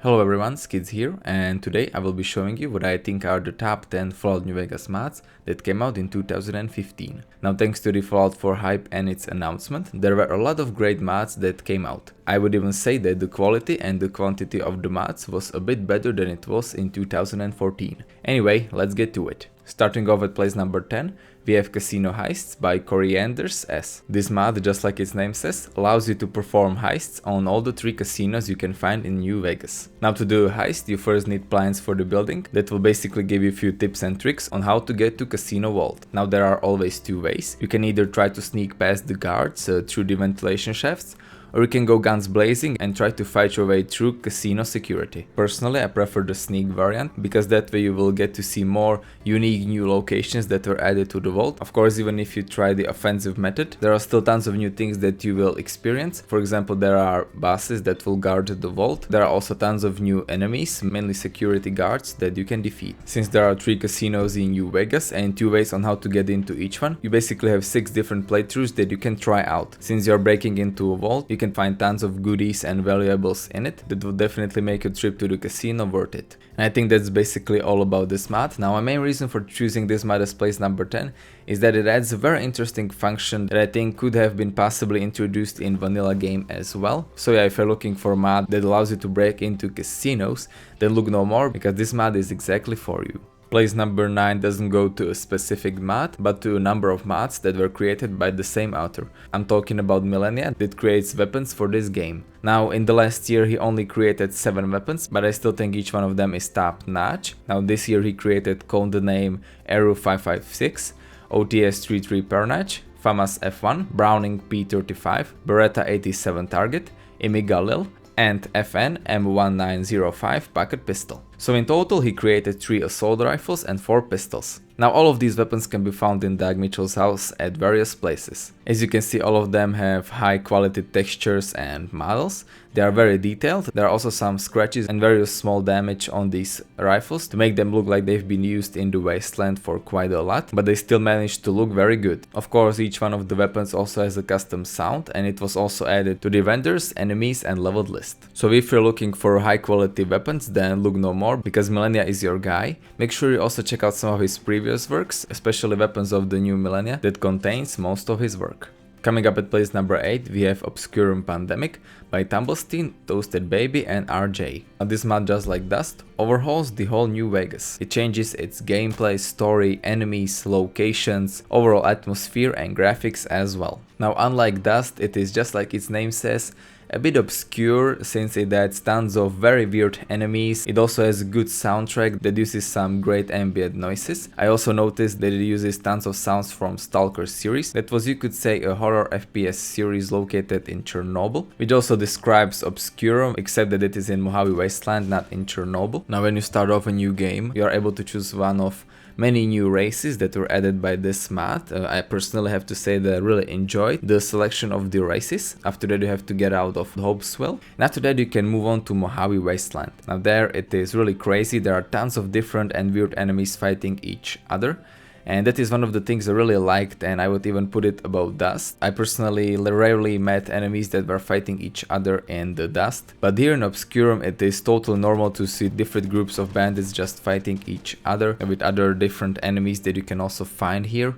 Hello everyone, Skids here, and today I will be showing you what I think are the top 10 Fallout New Vegas mods that came out in 2015. Now, thanks to the Fallout 4 hype and its announcement, there were a lot of great mods that came out. I would even say that the quality and the quantity of the mods was a bit better than it was in 2014. Anyway, let's get to it. Starting off at place number 10, we have Casino Heists by koriandersES. This mod, just like its name says, allows you to perform heists on all the 3 casinos you can find in New Vegas. Now, to do a heist, you first need plans for the building that will basically give you a few tips and tricks on how to get to Casino Vault. Now, there are always 2 ways. You can either try to sneak past the guards through the ventilation shafts, or you can go guns blazing and try to fight your way through casino security. Personally, I prefer the sneak variant, because that way you will get to see more unique new locations that were added to the vault. Of course, even if you try the offensive method, there are still tons of new things that you will experience. For example, there are bosses that will guard the vault. There are also tons of new enemies, mainly security guards, that you can defeat. Since there are 3 casinos in New Vegas and 2 ways on how to get into each one, you basically have 6 different playthroughs that you can try out. Since you're breaking into a vault, you can find tons of goodies and valuables in it that will definitely make your trip to the casino worth it. And I think that's basically all about this mod. Now, my main reason for choosing this mod as place number 10 is that it adds a very interesting function that I think could have been possibly introduced in vanilla game as well. So yeah, if you're looking for a mod that allows you to break into casinos, then look no more, because this mod is exactly for you. Place number 9 doesn't go to a specific mod, but to a number of mods that were created by the same author. I'm talking about Millenia, that creates weapons for this game. Now, in the last year he only created 7 weapons, but I still think each one of them is top notch. Now, this year he created Codename Arrow 556, OTS 33 Pernatch, FAMAS F1, Browning P35, Beretta 87 Target, Imi Galil, and FN M1905 pocket pistol. So in total he created 3 assault rifles and 4 pistols. Now, all of these weapons can be found in Doug Mitchell's house at various places. As you can see, all of them have high quality textures and models. They are very detailed. There are also some scratches and various small damage on these rifles to make them look like they've been used in the wasteland for quite a lot, but they still manage to look very good. Of course, each one of the weapons also has a custom sound, and it was also added to the vendors, enemies and leveled list. So if you're looking for high quality weapons, then look no more, because Millenia is your guy. Make sure you also check out some of his previous works, especially Weapons of the New Millenia, that contains most of his work. Coming up at place number 8, we have Obscurum Pandemic by Thumblesteen, Toasted Baby and RJ. Now, this mod, just like Dust, overhauls the whole New Vegas. It changes its gameplay, story, enemies, locations, overall atmosphere and graphics as well. Now, unlike Dust, it is, just like its name says, a bit obscure, since it adds tons of very weird enemies. It also has a good soundtrack that uses some great ambient noises. I also noticed that it uses tons of sounds from Stalker series. That was, you could say, a horror FPS series located in Chernobyl, which also describes Obscurum, except that it is in Mojave Wasteland, not in Chernobyl. Now, when you start off a new game, you are able to choose one of many new races that were added by this mod. I personally have to say that I really enjoyed the selection of the races. After that, you have to get out of Hopeswell, and after that you can move on to Mojave Wasteland. Now, there it is really crazy. There are tons of different and weird enemies fighting each other, and that is one of the things I really liked, and I would even put it above Dust. I personally rarely met enemies that were fighting each other in the Dust, but here in Obscurum it is totally normal to see different groups of bandits just fighting each other with other different enemies that you can also find here.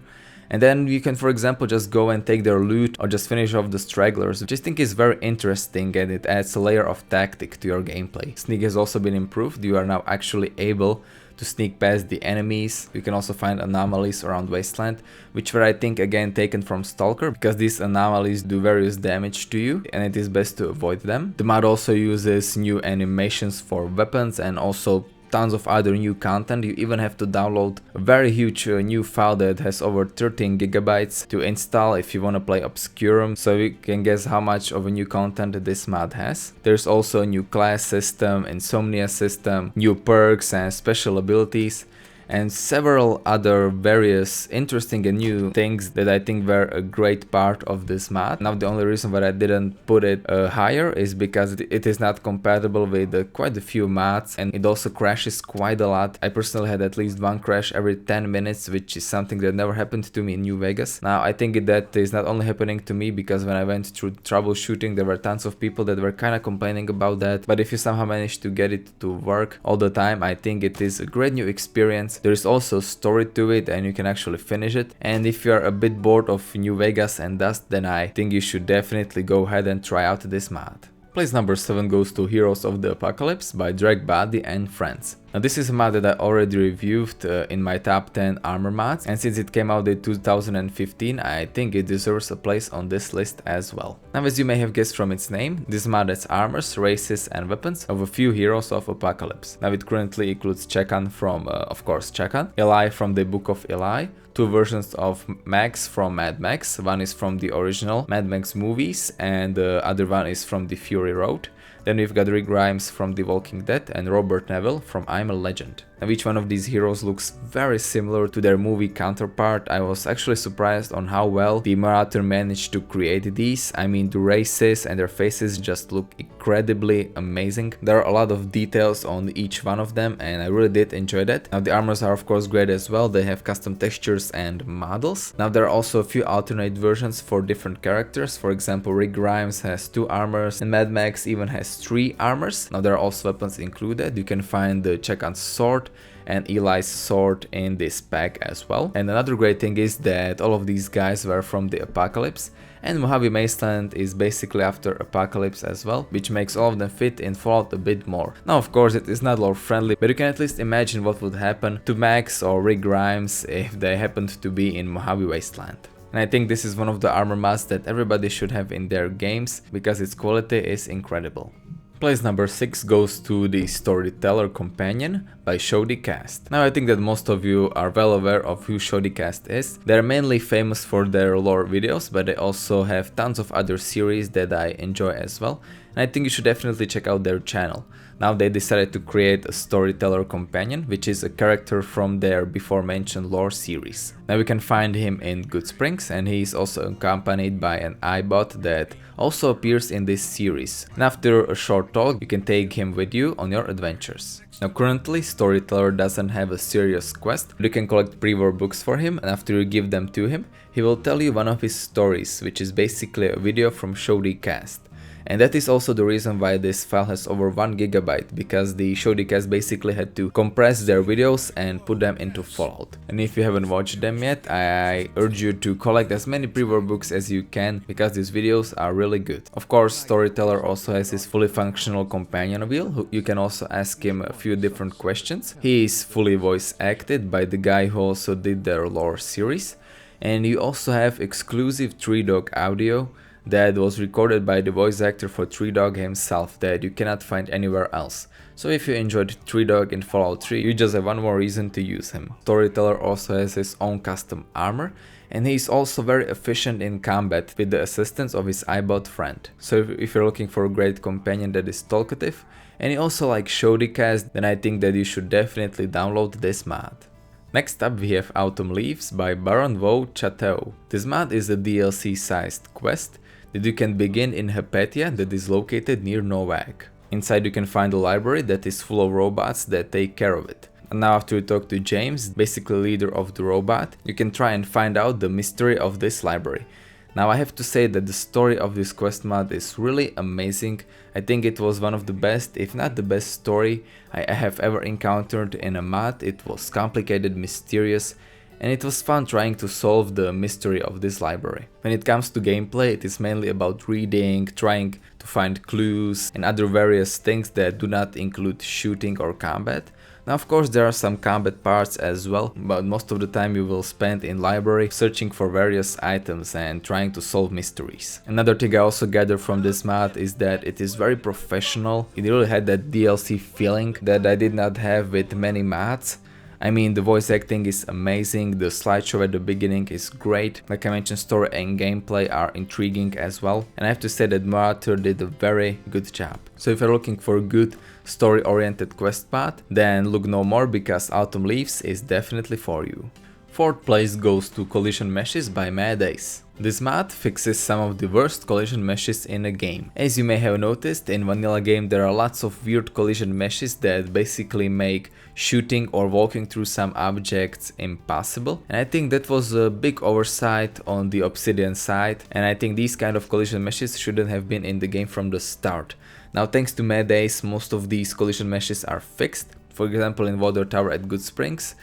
And then you can, for example, just go and take their loot or just finish off the stragglers, which I think is very interesting, and it adds a layer of tactic to your gameplay. Sneak has also been improved. You are now actually able to sneak past the enemies. You can also find anomalies around Wasteland, which were, I think, again taken from Stalker, because these anomalies do various damage to you and it is best to avoid them. The mod also uses new animations for weapons and also tons of other new content. You even have to download a very huge new file that has over 13 gigabytes to install if you want to play Obscurum, so you can guess how much of a new content this mod has. There's also a new class system, insomnia system, new perks and special abilities. and several other various interesting and new things that I think were a great part of this mod. Now the only reason why I didn't put it higher is because it is not compatible with quite a few mods, and it also crashes quite a lot. I personally had at least one crash every 10 minutes, which is something that never happened to me in New Vegas. Now I think that is not only happening to me, because when I went through troubleshooting there were tons of people that were kind of complaining about that, but if you somehow manage to get it to work all the time, I think it is a great new experience. There is also story to it and you can actually finish it, and if you are a bit bored of New Vegas and Dust, then I think you should definitely go ahead and try out this mod. Place number 7 goes to Heroes of the Apocalypse by dragbody and friends. Now this is a mod that I already reviewed in my top 10 armor mods, and since it came out in 2015, I think it deserves a place on this list as well. Now as you may have guessed from its name, this mod adds armors, races and weapons of a few Heroes of Apocalypse. Now it currently includes Chakan from, of course, Chakan, Eli from the Book of Eli, 2 versions of Max from Mad Max, one is from the original Mad Max movies and the other one is from the Fury Road. Then we've got Rick Grimes from The Walking Dead and Robert Neville from I'm a Legend. Now each one of these heroes looks very similar to their movie counterpart. I was actually surprised on how well the moderator managed to create these. I mean, the races and their faces just look incredibly amazing. There are a lot of details on each one of them and I really did enjoy that. Now the armors are of course great as well. They have custom textures and models. Now there are also a few alternate versions for different characters. For example, Rick Grimes has 2 armors and Mad Max even has 3 armors. Now there are also weapons included. You can find the Chakan's sword and Eli's sword in this pack as well. And another great thing is that all of these guys were from the Apocalypse, and Mojave Wasteland is basically after Apocalypse as well, which makes all of them fit in Fallout a bit more. Now of course it is not lore friendly, but you can at least imagine what would happen to Max or Rick Grimes if they happened to be in Mojave Wasteland. And I think this is one of the armor mods that everybody should have in their games because its quality is incredible. Place number 6 goes to the Storyteller companion by ShaddyCast. Now I think that most of you are well aware of who ShaddyCast is. They're mainly famous for their lore videos, but they also have tons of other series that I enjoy as well. And I think you should definitely check out their channel. Now they decided to create a Storyteller companion, which is a character from their before mentioned lore series. Now we can find him in Goodsprings, and he is also accompanied by an iBot that also appears in this series. And after a short talk, you can take him with you on your adventures. Now currently Storyteller doesn't have a serious quest, but you can collect pre-war books for him, and after you give them to him, he will tell you one of his stories, which is basically a video from ShaddyCast. And that is also the reason why this file has over 1 GB, because the ShaddyCast basically had to compress their videos and put them into Fallout. And if you haven't watched them yet, I urge you to collect as many pre-war books as you can, because these videos are really good. Of course, Storyteller also has his fully functional companion wheel. You can also ask him a few different questions. He is fully voice acted by the guy who also did their lore series. And you also have exclusive Tree Dog audio that was recorded by the voice actor for Tree Dog himself that you cannot find anywhere else. So if you enjoyed Tree Dog in Fallout 3, you just have one more reason to use him. Storyteller also has his own custom armor, and he is also very efficient in combat with the assistance of his iBot friend. So if you're looking for a great companion that is talkative, and you also like ShaddyCast, then I think that you should definitely download this mod. Next up we have Autumn Leaves by BaronVonChateau. This mod is a DLC sized quest that you can begin in Hypatia that is located near Novak. Inside you can find a library that is full of robots that take care of it. And now after you talk to James, basically leader of the robot, you can try and find out the mystery of this library. Now I have to say that the story of this quest mod is really amazing. I think it was one of the best, if not the best story I have ever encountered in a mod. It was complicated, mysterious, and it was fun trying to solve the mystery of this library. When it comes to gameplay, it is mainly about reading, trying to find clues and other various things that do not include shooting or combat. Now of course there are some combat parts as well, but most of the time you will spend in library searching for various items and trying to solve mysteries. Another thing I also gathered from this mod is that it is very professional. It really had that DLC feeling that I did not have with many mods. I mean, the voice acting is amazing, the slideshow at the beginning is great, like I mentioned, story and gameplay are intriguing as well, and I have to say that moderator did a very good job. So if you're looking for a good story-oriented quest path, then look no more because Autumn Leaves is definitely for you. Fourth place goes to Collision Meshes by MadAce. This mod fixes some of the worst collision meshes in a game. As you may have noticed, in vanilla game there are lots of weird collision meshes that basically make shooting or walking through some objects impossible. And I think that was a big oversight on the Obsidian side, and I think these kind of collision meshes shouldn't have been in the game from the start. Now thanks to MadAce, most of these collision meshes are fixed. For example, in Water Tower at Good Springs,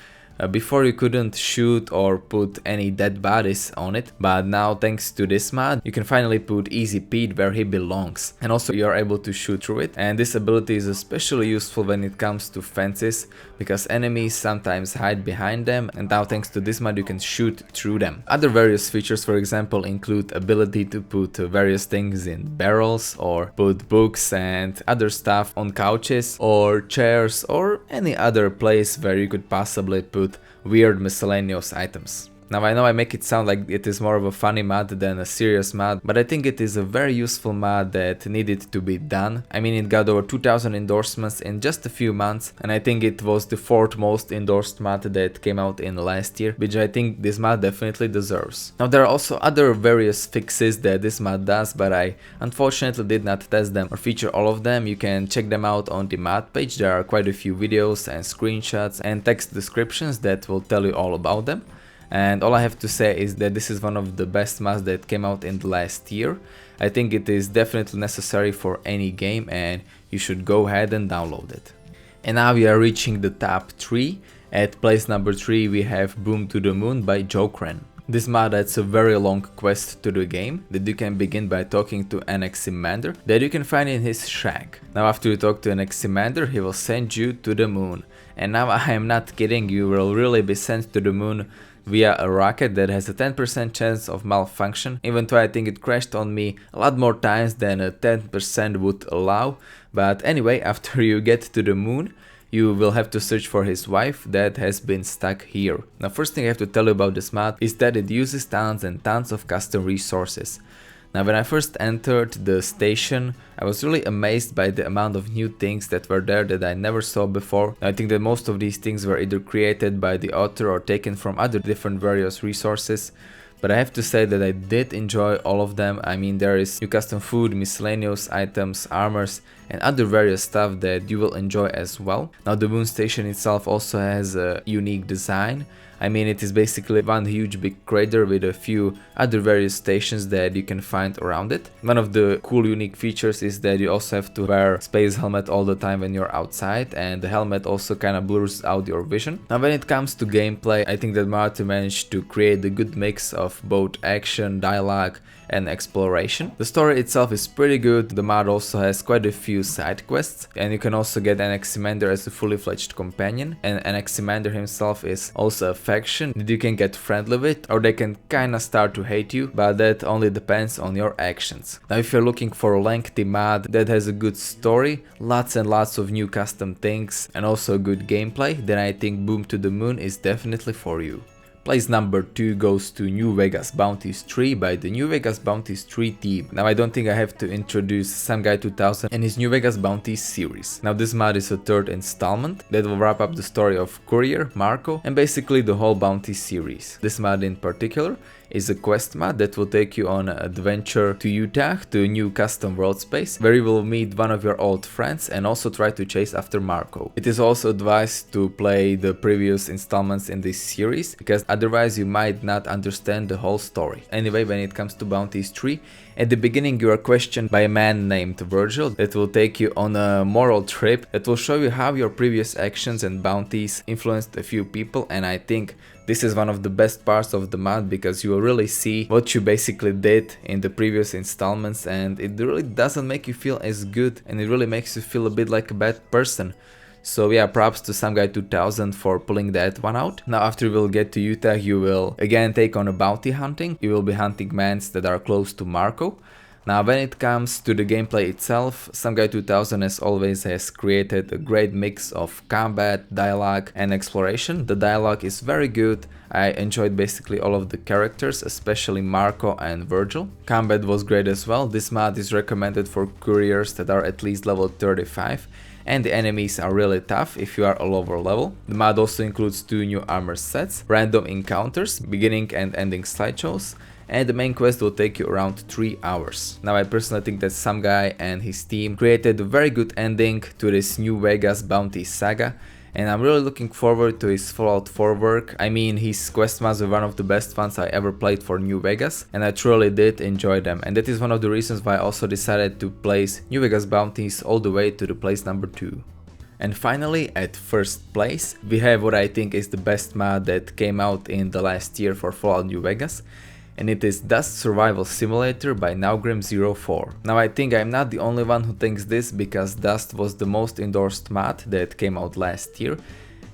before you couldn't shoot or put any dead bodies on it, but now thanks to this mod you can finally put Easy Pete where he belongs, and also you are able to shoot through it. And this ability is especially useful when it comes to fences, because enemies sometimes hide behind them, and now thanks to this mod you can shoot through them. Other various features, for example, include ability to put various things in barrels, or put books and other stuff on couches or chairs or any other place where you could possibly put weird miscellaneous items. Now I know I make it sound like it is more of a funny mod than a serious mod, but I think it is a very useful mod that needed to be done. I mean, it got over 2000 endorsements in just a few months, and I think it was the fourth most endorsed mod that came out in last year, which I think this mod definitely deserves. Now there are also other various fixes that this mod does, but I unfortunately did not test them or feature all of them. You can check them out on the mod page. There are quite a few videos and screenshots and text descriptions that will tell you all about them. And all I have to say is that this is one of the best mods that came out in the last year. I think it is definitely necessary for any game, and you should go ahead and download it. And now we are reaching the top 3. At place number 3 we have Boom to the Moon by Jokerine. This mod adds a very long quest to the game that you can begin by talking to Anaximander that you can find in his shack. Now after you talk to Anaximander, he will send you to the moon. And now I am not kidding, you will really be sent to the moon via a rocket that has a 10% chance of malfunction, even though I think it crashed on me a lot more times than a 10% would allow. But anyway, after you get to the moon, you will have to search for his wife that has been stuck here. Now first thing I have to tell you about this mod is that it uses tons and tons of custom resources. Now when I first entered the station, I was really amazed by the amount of new things that were there that I never saw before. I think that most of these things were either created by the author or taken from other different various resources. But I have to say that I did enjoy all of them. I mean, there is new custom food, miscellaneous items, armors and other various stuff that you will enjoy as well. Now the moon station itself also has a unique design. I mean, it is basically one huge big crater with a few other various stations that you can find around it. One of the cool unique features is that you also have to wear space helmet all the time when you're outside, and the helmet also kind of blurs out your vision. Now when it comes to gameplay, I think that Marty managed to create a good mix of both action, dialogue and exploration. The story itself is pretty good. The mod also has quite a few side quests, and you can also get Anaximander as a fully fledged companion, and Anaximander himself is also a faction that you can get friendly with, or they can kinda start to hate you, but that only depends on your actions. Now if you're looking for a lengthy mod that has a good story, lots and lots of new custom things and also good gameplay, then I think Boom to the Moon is definitely for you. Place number 2 goes to New Vegas Bounties 3 by the New Vegas Bounties 3 team. Now I don't think I have to introduce Some Guy 2000 and his New Vegas Bounties series. Now this mod is a third installment that will wrap up the story of Courier, Marco and basically the whole Bounties series. This mod in particular is a quest mod that will take you on an adventure to Utah, to a new custom world space, where you will meet one of your old friends and also try to chase after Marco. It is also advised to play the previous installments in this series, because otherwise you might not understand the whole story. Anyway, when it comes to Bounties 3, at the beginning you are questioned by a man named Virgil that will take you on a moral trip that will show you how your previous actions and bounties influenced a few people, and I think this is one of the best parts of the mod, because you will really see what you basically did in the previous installments, and it really doesn't make you feel as good, and it really makes you feel a bit like a bad person. So yeah, props to Some Guy 2000 for pulling that one out. Now after you will get to Utah, you will again take on a bounty hunting. You will be hunting mans that are close to Marco. Now when it comes to the gameplay itself, Some Guy 2000 as always has created a great mix of combat, dialogue and exploration. The dialogue is very good. I enjoyed basically all of the characters, especially Marco and Virgil. Combat was great as well. This mod is recommended for couriers that are at least level 35. and the enemies are really tough if you are a lower level. The mod also includes 2 new armor sets, random encounters, beginning and ending slideshows, and the main quest will take you around 3 hours. Now I personally think that some guy and his team created a very good ending to this New Vegas Bounties saga, and I'm really looking forward to his Fallout 4 work. I mean, his quest mods were one of the best ones I ever played for New Vegas, and I truly did enjoy them, and that is one of the reasons why I also decided to place New Vegas Bounties all the way to the place number 2. And finally, at first place, we have what I think is the best mod that came out in the last year for Fallout New Vegas, and it is LDUST Survival Simulator by Nowgrim04. Now I think I'm not the only one who thinks this, because LDUST was the most endorsed mod that came out last year,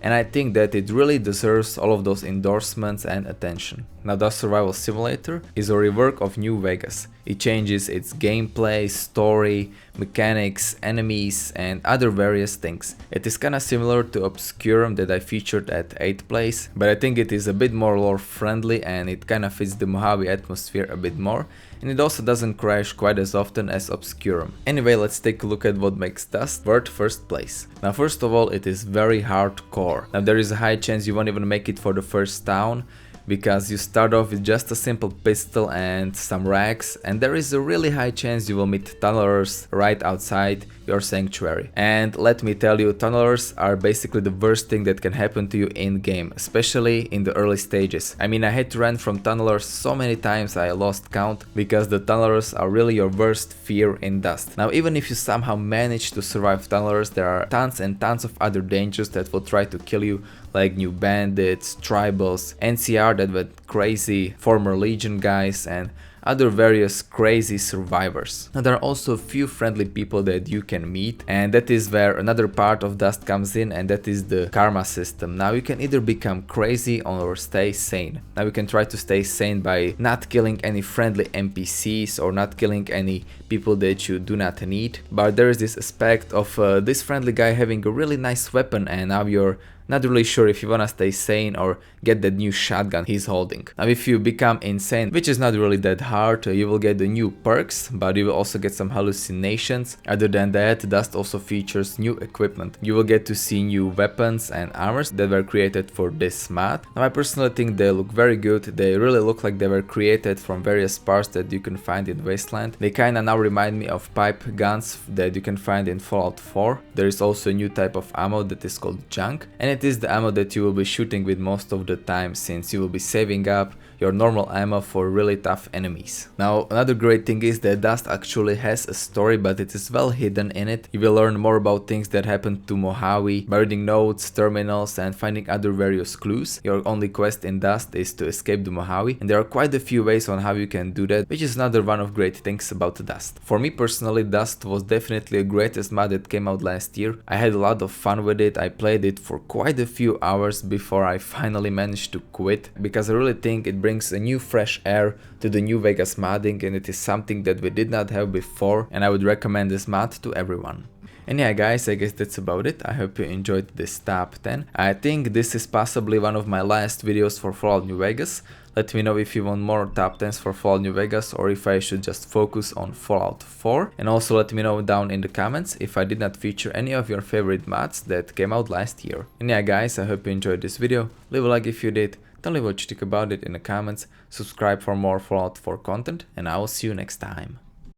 and I think that it really deserves all of those endorsements and attention. Now LDUST Survival Simulator is a rework of New Vegas. It changes its gameplay, story, mechanics, enemies and other various things. It is kinda similar to Obscurum that I featured at 8th place, but I think it is a bit more lore friendly and it kinda fits the Mojave atmosphere a bit more, and it also doesn't crash quite as often as Obscurum. Anyway, let's take a look at what makes LDUST worth first place. Now first of all, it is very hardcore. Now there is a high chance you won't even make it for the first town, because you start off with just a simple pistol and some rags, and there is a really high chance you will meet tunnelers right outside your sanctuary. And let me tell you, tunnelers are basically the worst thing that can happen to you in game, especially in the early stages. I mean, I had to run from tunnelers so many times I lost count, because the tunnelers are really your worst fear in LDUST. Now even if you somehow manage to survive tunnelers, there are tons and tons of other dangers that will try to kill you, like new bandits, tribals, NCR that were crazy former Legion guys, and other various crazy survivors. Now there are also a few friendly people that you can meet, and that is where another part of LDUST comes in, and that is the karma system. Now you can either become crazy or stay sane. Now you can try to stay sane by not killing any friendly NPCs or not killing any people that you do not need, but there is this aspect of this friendly guy having a really nice weapon, and now you're not really sure if you wanna stay sane or get that new shotgun he's holding. Now if you become insane, which is not really that hard, you will get the new perks, but you will also get some hallucinations. Other than that, LDUST also features new equipment. You will get to see new weapons and armors that were created for this mod. Now I personally think they look very good. They really look like they were created from various parts that you can find in Wasteland. They kinda now remind me of pipe guns that you can find in Fallout 4. There is also a new type of ammo that is called junk, and it is the ammo that you will be shooting with most of the time, since you will be saving up your normal ammo for really tough enemies. Now another great thing is that LDUST actually has a story, but it is well hidden in it. You will learn more about things that happened to Mojave by reading notes, terminals and finding other various clues. Your only quest in LDUST is to escape the Mojave, and there are quite a few ways on how you can do that, which is another one of great things about LDUST. For me personally, LDUST was definitely the greatest mod that came out last year. I had a lot of fun with it. I played it for quite a few hours before I finally managed to quit, because I really think it brings a new fresh air to the New Vegas modding, and it is something that we did not have before, and I would recommend this mod to everyone. And yeah guys, I guess that's about it. I hope you enjoyed this top 10. I think this is possibly one of my last videos for Fallout New Vegas. Let me know if you want more top 10s for Fallout New Vegas, or if I should just focus on Fallout 4. And also let me know down in the comments if I did not feature any of your favorite mods that came out last year. And yeah guys, I hope you enjoyed this video. Leave a like if you did. Tell me what you think about it in the comments. Subscribe for more Fallout 4 content, and I will see you next time.